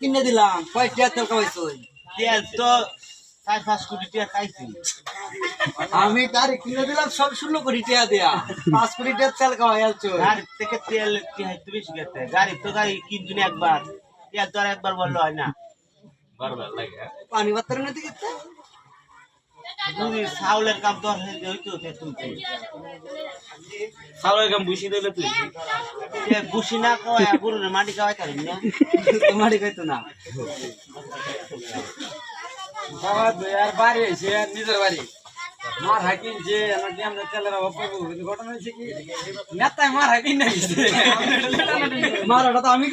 কিনে দিলাম কয়টা তেল খাওয়াইছো তেল তো 4-5 কোটি টাকা খাইছি আমি তার কিনে দিলাম সব 16 কোটি টাকা দেয়া 5 কোটি টাকা তেল খাওয়াই আলছো গাড়ি থেকে তেল কি হাইতে বেশি গেছে গাড়ি কিনছিন একবার তেল তো আর একবার বললো হয় না বারবার লাগে পানি বাতরে না দিকে তুমি চাউলের কাম তো হইতো তুলতে চাউলের কাম বুঝি দিলে তুই বুসি না কয় গরুর মাটি খাওয়াই পারি না মাটি খাইতো না বাবা আর বাড়ি হয়েছে নিজের বাড়ি মার হাকিম যে নাকি আমরা তেলের অভাব পাবো কিন্তু ঘটনা হয়েছে কি নেতায় মার হাকিম না মারাটা তো আমি